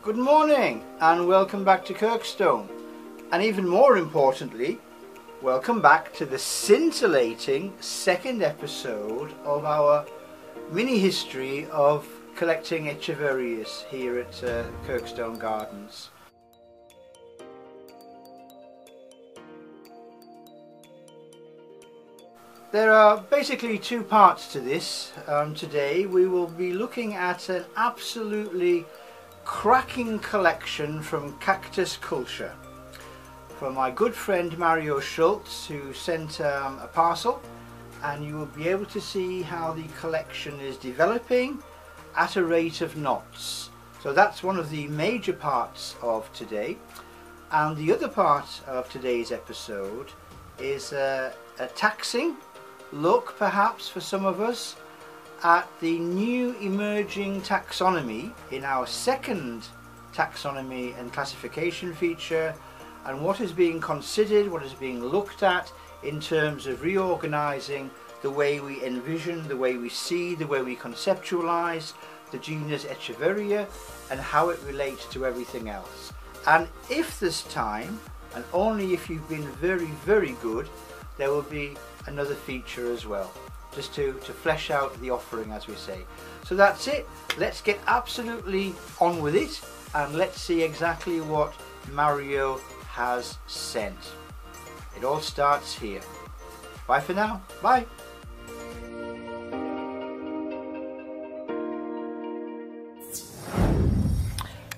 Good morning and welcome back to Kirkstone, and even more importantly, welcome back to the scintillating second episode of our mini history of collecting Echeverias here at Kirkstone Gardens. There are basically two parts to this. Today we will be looking at an absolutely cracking collection from Cactus Culture from my good friend Mario Schulz, who sent a parcel, and you will be able to see how the collection is developing at a rate of knots. So that's one of the major parts of today, and the other part of today's episode is a taxing look, perhaps for some of us, at the new emerging taxonomy in our second taxonomy and classification feature, and what is being considered, what is being looked at in terms of reorganizing the way we envision, the way we see, the way we conceptualize the genus Echeveria and how it relates to everything else. And if there's time, and only if you've been very, very good, there will be another feature as well, just to flesh out the offering, as we say. So that's it. Let's get absolutely on with it and let's see exactly what Mario has sent. It all starts here. Bye for now. Bye.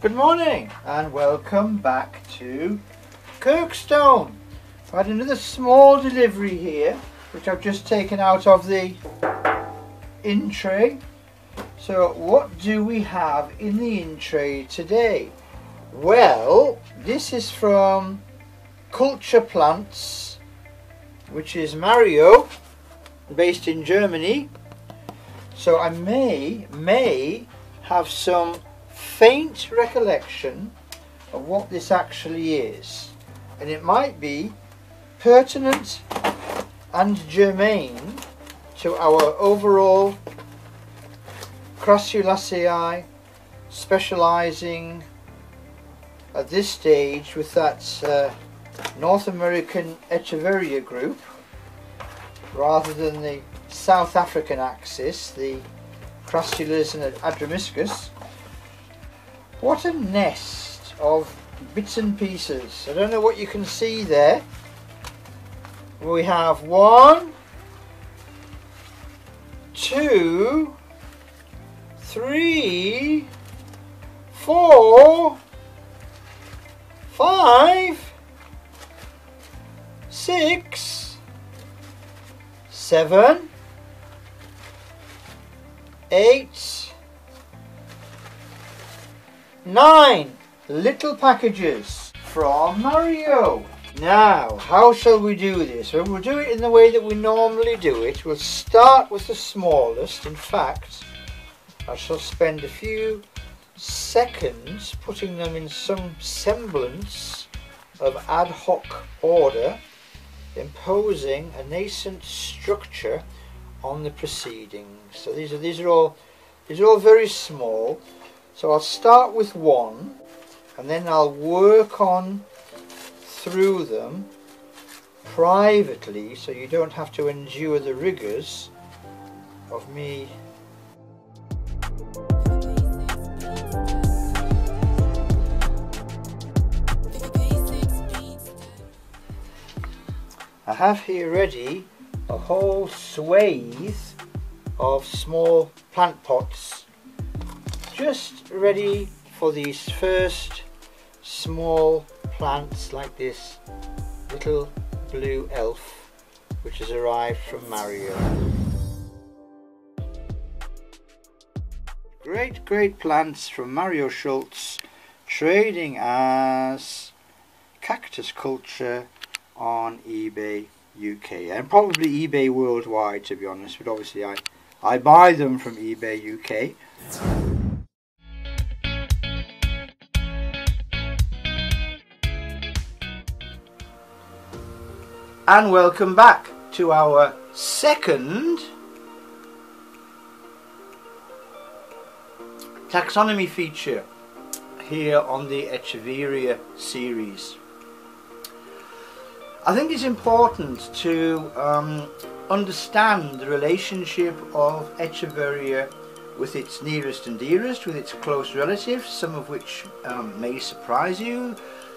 Good morning and welcome back to Kirkstone. I had another small delivery here, which I've just taken out of the in tray. So what do we have in the in tray today? Well, this is from Culture Plants, which is Mario, based in Germany. So I may have some faint recollection of what this actually is, and it might be pertinent and germane to our overall Crassulaceae, specializing at this stage with that North American Echeveria group rather than the South African axis, the Crassulas and Adramyscus. What a nest of bits and pieces. I don't know what you can see there. We have 1, 2, 3, 4, 5, 6, 7, 8, 9 little packages from Mario. Now, how shall we do this? Well, we'll do it in the way that we normally do it. We'll start with the smallest. In fact, I shall spend a few seconds putting them in some semblance of ad hoc order, imposing a nascent structure on the proceedings. So these are all very small. So I'll start with one, and then I'll work on through them privately, so you don't have to endure the rigors of me. I have here ready a whole swathe of small plant pots, just ready for these first small plants like this little blue elf which has arrived from Mario. Great plants from Mario Schulz, trading as Cactus Culture on eBay UK and probably eBay worldwide, to be honest, but obviously I buy them from eBay UK. And welcome back to our second taxonomy feature here on the Echeveria series. I think it's important to understand the relationship of Echeveria with its nearest and dearest, with its close relatives, some of which may surprise you,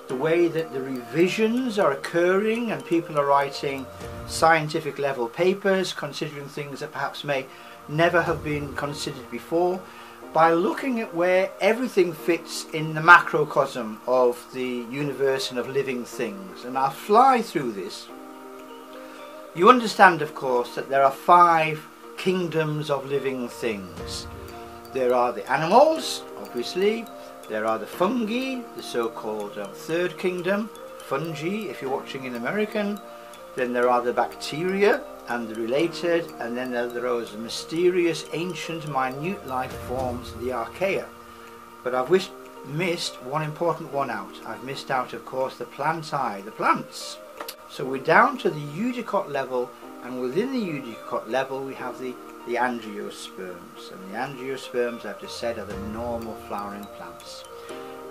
the way that the revisions are occurring and people are writing scientific level papers considering things that perhaps may never have been considered before, by looking at where everything fits in the macrocosm of the universe and of living things. And I'll fly through this. You understand, of course, that there are 5 kingdoms of living things. There are the animals, obviously. There are the fungi, the so-called third kingdom, fungi if you're watching in American. Then there are the bacteria and the related, and then there are those mysterious, ancient, minute life forms, the archaea. But I've missed one important one out. I've missed out, of course, the plantae, the plants. So we're down to the eudicot level, and within the eudicot level we have the angiosperms. And the angiosperms, I've just said, are the normal flowering plants.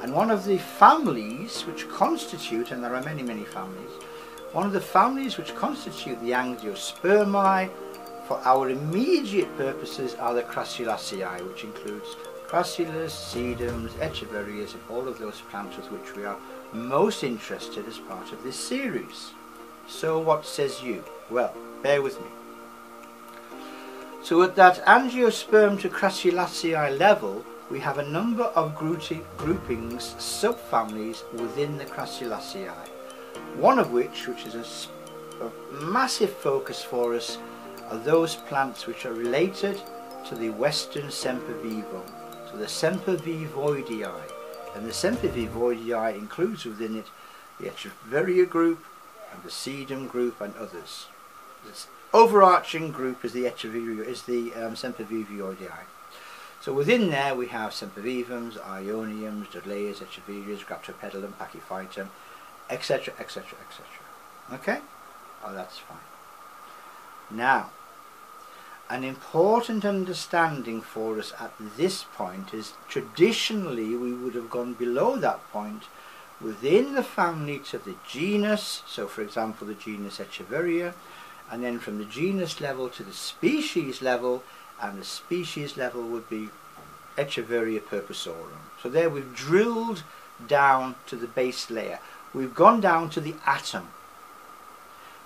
And one of the families which constitute, and there are many, many families, one of the families which constitute the angiospermae for our immediate purposes are the Crassulaceae, which includes Crassulas, Sedums, Echeverias, and all of those plants with which we are most interested as part of this series. So what says you? Well, bear with me. So at that angiosperm to Crassulaceae level, we have a number of groupings, subfamilies within the Crassulaceae. One of which is a massive focus for us, are those plants which are related to the Western Sempervivum, so the Sempervivoidea. And the Sempervivoidea includes within it the Echeveria group and the Sedum group and others. This overarching group is the Echeveria, is the Sempervivoidea. So within there we have Sempervivums, Ioniums, Dudleyas, Echeverias, Graptopedilum, Pachyphytum, etc, etc, etc. Okay? Oh, that's fine. Now, an important understanding for us at this point is traditionally we would have gone below that point within the family to the genus, so for example the genus Echeveria, and then from the genus level to the species level, and the species level would be Echeveria purpusorum. So there we've drilled down to the base layer. We've gone down to the atom.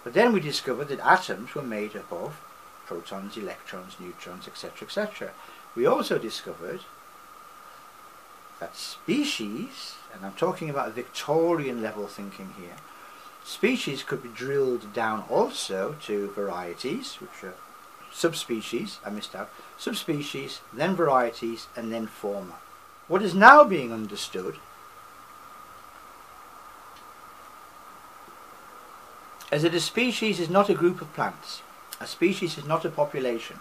But then we discovered that atoms were made up of protons, electrons, neutrons, etc, etc. We also discovered that species, and I'm talking about Victorian level thinking here, species could be drilled down also to varieties, which are subspecies, I missed out, subspecies, then varieties, and then forma. What is now being understood is that a species is not a group of plants. A species is not a population.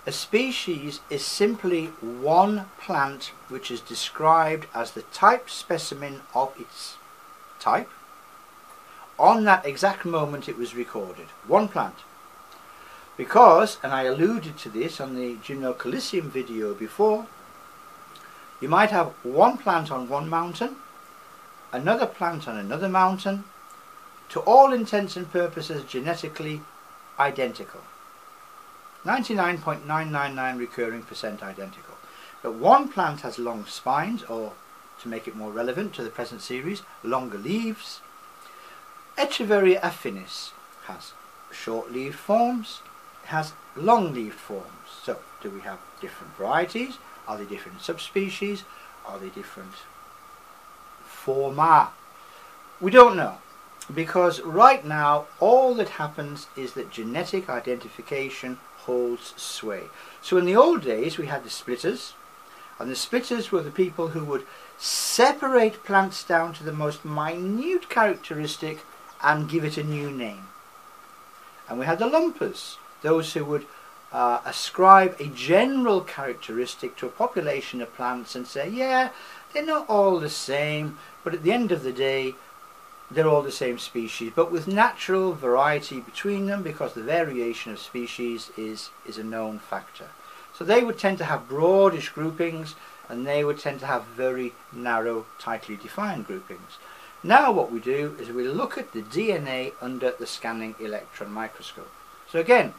A species is simply one plant which is described as the type specimen of its type on that exact moment it was recorded. One plant. Because, and I alluded to this on the Gymnocalycium video before, you might have one plant on one mountain, another plant on another mountain, to all intents and purposes genetically identical. 99.999 recurring % identical. But one plant has long spines, or to make it more relevant to the present series, longer leaves. Echeveria affinis has short-leaved forms, has long-leaved forms. So, do we have different varieties? Are they different subspecies? Are they different forma? We don't know, because right now all that happens is that genetic identification holds sway. So in the old days we had the splitters, and the splitters were the people who would separate plants down to the most minute characteristic and give it a new name. And we had the lumpers, those who would ascribe a general characteristic to a population of plants and say, yeah, they're not all the same, but at the end of the day they're all the same species, but with natural variety between them, because the variation of species is a known factor. So they would tend to have broadish groupings, and they would tend to have very narrow, tightly defined groupings. Now what we do is we look at the DNA under the scanning electron microscope. So again,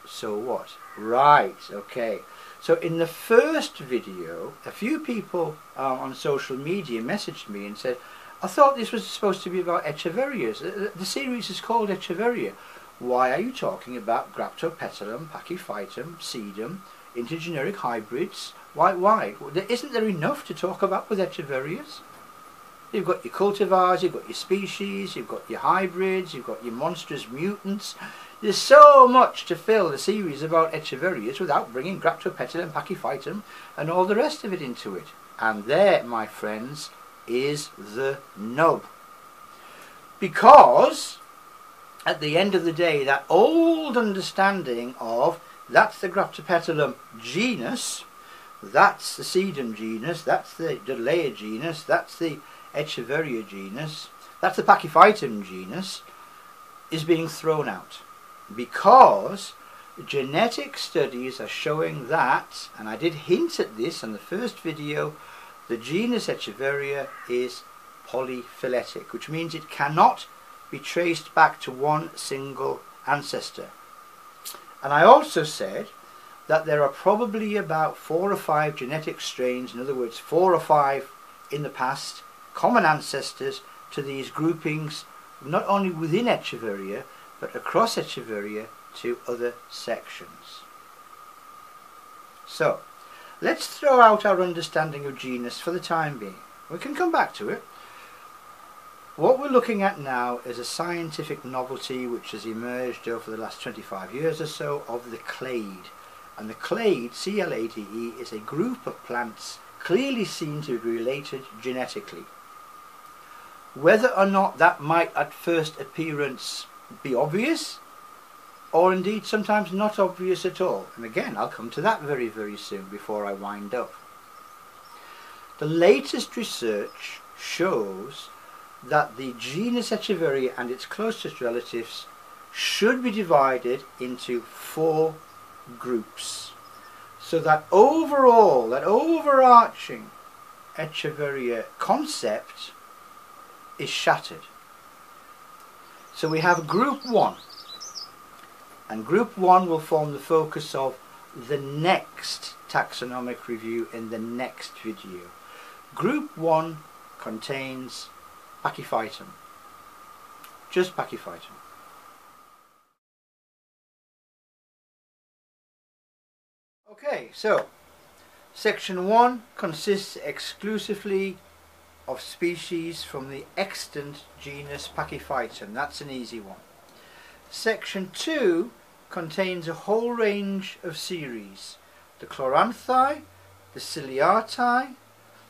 so what? Right, okay. So in the first video, a few people on social media messaged me and said, I thought this was supposed to be about Echeverias. The series is called Echeveria. Why are you talking about Graptopetalum, Pachyphytum, Sedum, intergeneric hybrids? Why? Isn't there enough to talk about with Echeverias? You've got your cultivars, you've got your species, you've got your hybrids, you've got your monstrous mutants. There's so much to fill the series about Echeverias without bringing Graptopetalum, Pachyphytum and all the rest of it into it. And there, my friends, is the nub. Because at the end of the day, that old understanding of that's the Graptopetalum genus, that's the Sedum genus, that's the Dudleya genus, that's the Echeveria genus, that's the Pachyphytum genus, is being thrown out. Because genetic studies are showing that, and I did hint at this in the first video, the genus Echeveria is polyphyletic, which means it cannot be traced back to one single ancestor. And I also said that there are probably about 4 or 5 genetic strains, in other words 4 or 5 in the past, common ancestors to these groupings, not only within Echeveria but across Echeveria to other sections. So let's throw out our understanding of genus for the time being. We can come back to it. What we're looking at now is a scientific novelty which has emerged over the last 25 years or so of the clade. And the clade, C-L-A-D-E, is a group of plants clearly seen to be related genetically. Whether or not that might at first appearance be obvious, or indeed sometimes not obvious at all. And again, I'll come to that very, very soon before I wind up. The latest research shows that the genus Echeveria and its closest relatives should be divided into 4 groups. So that overall, that overarching Echeveria concept is shattered. So we have group 1, and group 1 will form the focus of the next taxonomic review in the next video. Group 1 contains Pachyphytum, just Pachyphytum. Okay, so section 1 consists exclusively of species from the extant genus Pachyphytum. That's an easy one. Section 2 contains a whole range of series: the Chloranthi, the Ciliati,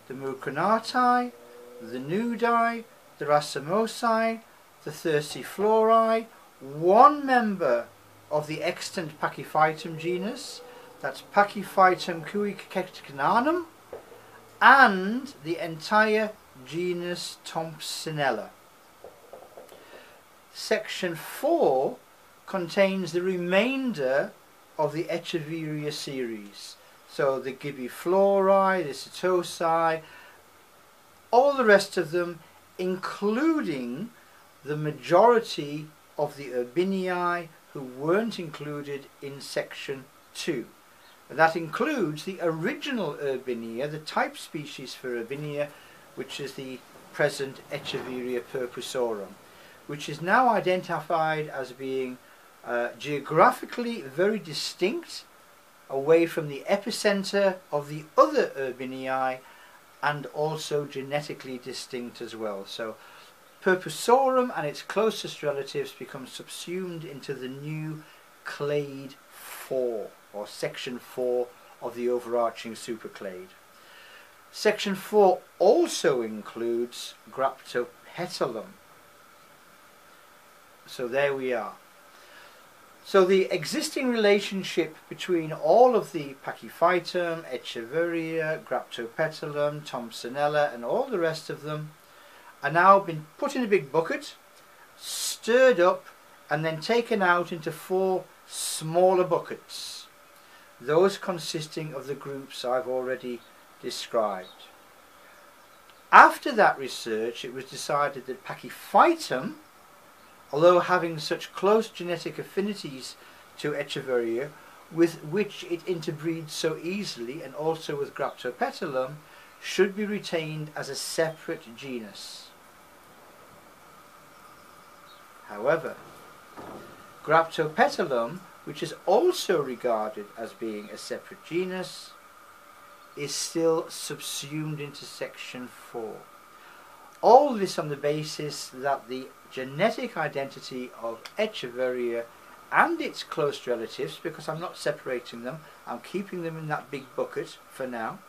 the Mucronati, the Nudi, the Racemosi, the Thursiflori, one member of the extant Pachyphytum genus, that's Pachyphytum cuiccatenanum, and the entire genus Thompsonella. Section 4 contains the remainder of the Echeveria series. So the Gibiflori, the Setosi, all the rest of them, including the majority of the Urbinii who weren't included in section 2. And that includes the original Urbinia, the type species for Urbinia, which is the present Echeveria purpusorum, which is now identified as being geographically very distinct, away from the epicenter of the other Urbinii, and also genetically distinct as well. So purpusorum and its closest relatives become subsumed into the new clade 4, or section 4 of the overarching superclade. Section 4 also includes Graptopetalum. So there we are. So the existing relationship between all of the Pachyphytum, Echeveria, Graptopetalum, Thompsonella and all the rest of them are now been put in a big bucket, stirred up and then taken out into 4 smaller buckets. those consisting of the groups I've already described. After that research, it was decided that Pachyphytum, although having such close genetic affinities to Echeveria, with which it interbreeds so easily, and also with Graptopetalum, should be retained as a separate genus. However, Graptopetalum, which is also regarded as being a separate genus, is still subsumed into section 4. All this on the basis that the genetic identity of Echeveria and its close relatives, because I'm not separating them, I'm keeping them in that big bucket for now.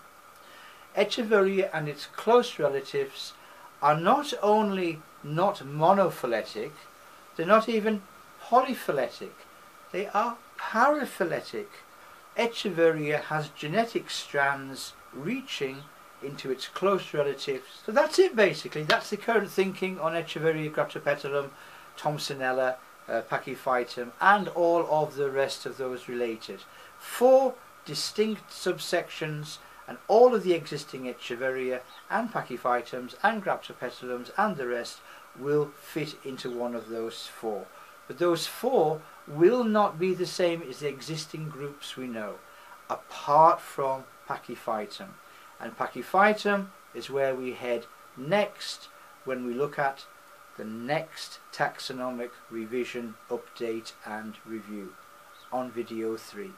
Echeveria and its close relatives are not only not monophyletic, they're not even polyphyletic, they are paraphyletic. Echeveria has genetic strands reaching into its close relatives. So that's it basically, that's the current thinking on Echeveria, Graptopetalum, Thomsonella, Pachyphytum, and all of the rest of those related. 4 distinct subsections, and all of the existing Echeveria and Pachyphytums and Graptopetalums and the rest will fit into one of those 4. But those 4 will not be the same as the existing groups we know, apart from Pachyphytum. And Pachyphytum is where we head next when we look at the next taxonomic revision, update and review on video 3.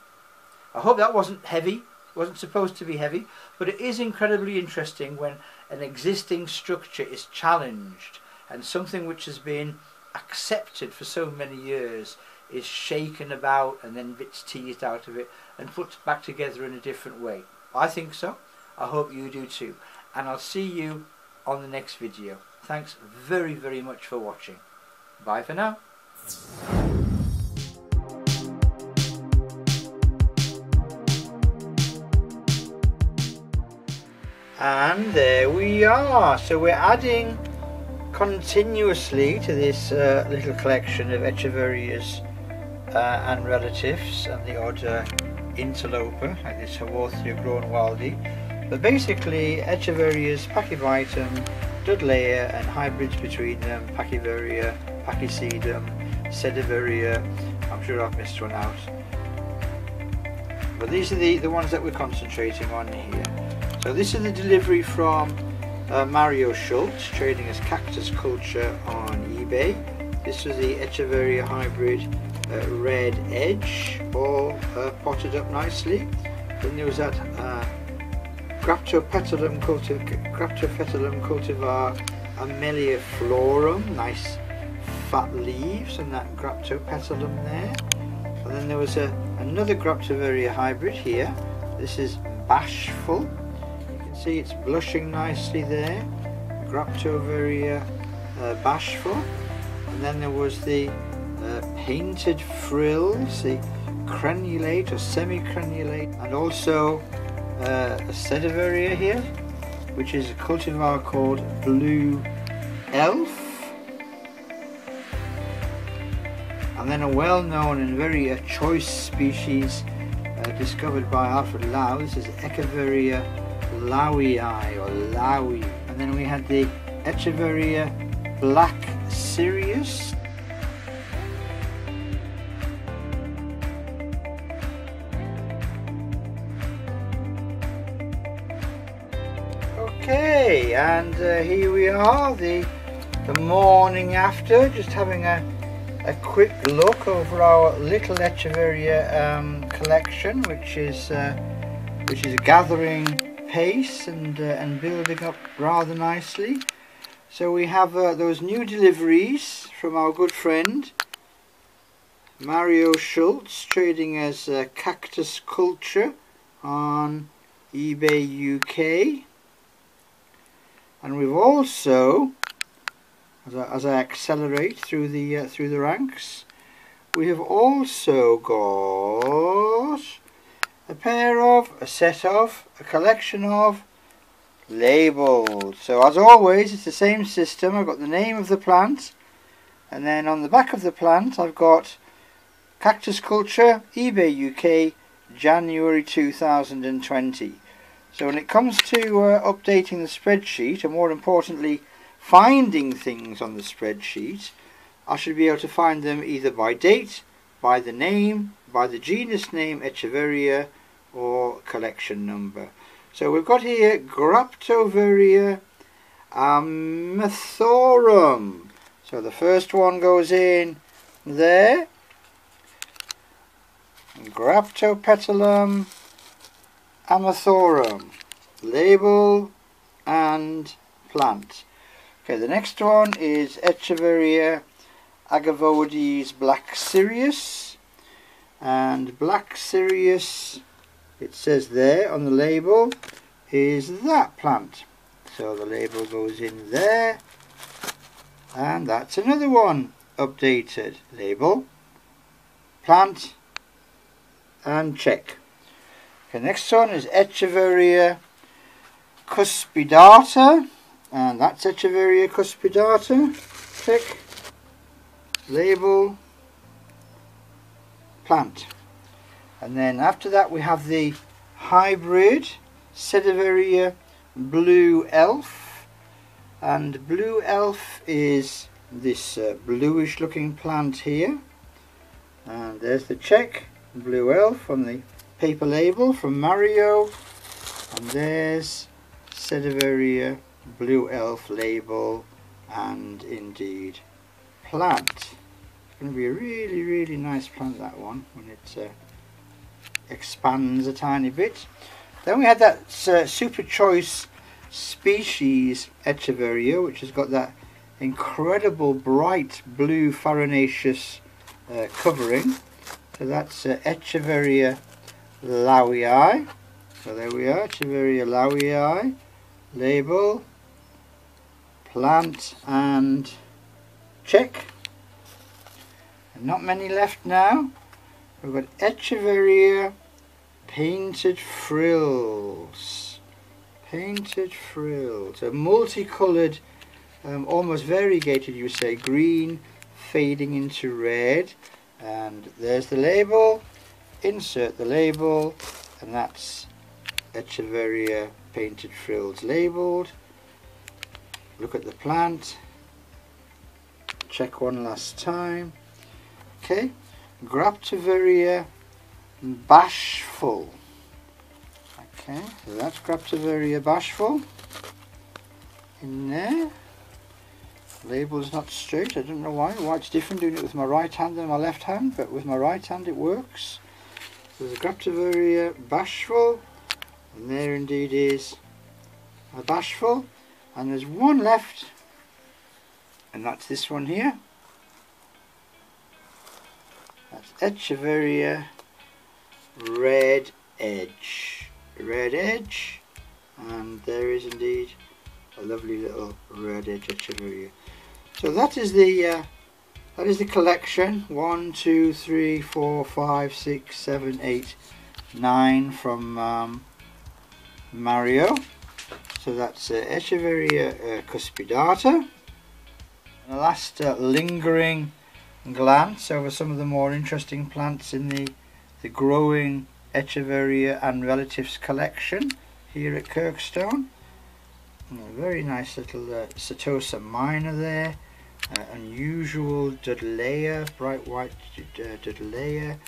I hope that wasn't heavy, wasn't supposed to be heavy, but it is incredibly interesting when an existing structure is challenged and something which has been accepted for so many years is shaken about and then bits teased out of it and put back together in a different way. I think so. I hope you do too. And I'll see you on the next video. Thanks very, very much for watching. Bye for now. And there we are. So we're adding continuously to this little collection of Echeverias and relatives, and the odd interloper like this Haworthia Groenwaldi. But basically Echeverias, Pachyphytum, Dudleya, and hybrids between them, Pachyveria, Pachysedum, Sediveria. I'm sure I've missed one out. But these are the ones that we're concentrating on here. So this is the delivery from Mario Schulz, trading as Cactus Culture on eBay. This was the Echeveria hybrid red edge, all potted up nicely. Then there was that Graptopetalum cultivar Ameliiflorum, nice fat leaves, and that Graptopetalum there. And then there was another Graptoveria hybrid here. This is Bashful. See, it's blushing nicely there, Graptoveria Bashful. And then there was the painted frills, the crenulate or semi-crenulate, and also a Sediveria here, which is a cultivar called Blue Elf. And then a well-known and very choice species discovered by Alfred Lau. This is Echeveria Lowii or Lowie. And then we had the Echeveria Black Sirius. Okay, and here we are, the morning after, just having a quick look over our little Echeveria collection, which is gathering pace and building up rather nicely. So we have those new deliveries from our good friend Mario Schulz, trading as Cactus Culture on eBay UK. And we've also, as I accelerate through the ranks, we have also got a collection of labels. So as always, it's the same system. I've got the name of the plant, and then on the back of the plant I've got Cactus Culture, eBay UK, January 2020. So when it comes to updating the spreadsheet, and more importantly finding things on the spreadsheet, I should be able to find them either by date, by the name, by the genus name Echeveria, or collection number. So we've got here Graptoveria amathorum. So the first one goes in there. Graptopetalum amathorum. Label and plant. Okay, the next one is Echeveria Agavoides Black Sirius. And Black Sirius, it says there on the label, is that plant. So the label goes in there, and that's another one updated. Label, plant, and check. Okay, next one is Echeveria cuspidata, and that's Echeveria cuspidata. Check. Label, plant. And then after that we have the hybrid Sedaveria Blue Elf, and Blue Elf is this bluish looking plant here, and there's the check, Blue Elf on the paper label from Mario, and there's Sedaveria Blue Elf label, and indeed plant. It's going to be a really nice plant, that one, when it expands a tiny bit. Then we had that super choice species Echeveria, which has got that incredible bright blue farinaceous covering. So that's Echeveria lawii. So there we are, Echeveria lawii. Label, plant, and check. And not many left now. We've got Echeveria painted frills. Painted frills. A multicoloured, almost variegated, you would say, green fading into red. And there's the label. Insert the label, and that's Echeveria painted frills labelled. Look at the plant. Check one last time. Okay. Graptoveria bashful. Okay, so that's Graptoveria bashful in there. Label's not straight, I don't know why. Why it's different doing it with my right hand than my left hand, but with my right hand it works. So there's Graptoveria bashful, and there indeed is a bashful, and there's one left, and that's this one here. That's Echeveria red edge. Red edge, and there is indeed a lovely little red edge Echeveria. So that is the collection. 1, 2, 3, 4, 5, 6, 7, 8, 9 from Mario. So that's Echeveria cuspidata. And the last lingering glance over some of the more interesting plants in the growing Echeveria and relatives collection here at Kirkstone. And a very nice little Setosa minor there, unusual Dudleya, bright white Dudleya,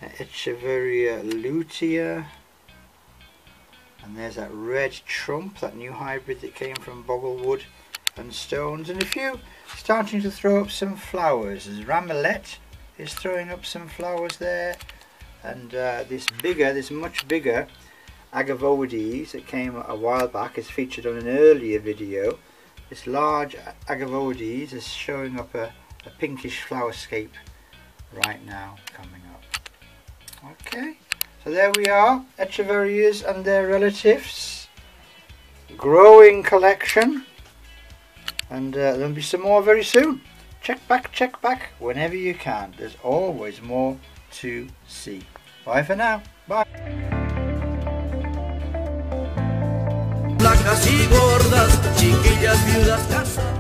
Echeveria lutea, and there's that red trump, that new hybrid that came from Bogglewood and Stones, and a few starting to throw up some flowers. There's Ramillet is throwing up some flowers there, and this much bigger Agavoides that came a while back is featured on an earlier video. This large Agavoides is showing up a pinkish flowerscape right now coming up. Okay, so there we are, Echeverias and their relatives, growing collection, and there'll be some more very soon. Check back whenever you can. There's always more to see. Bye for now. Bye. Flacas y gordas, chiquillas, viudas, casadas.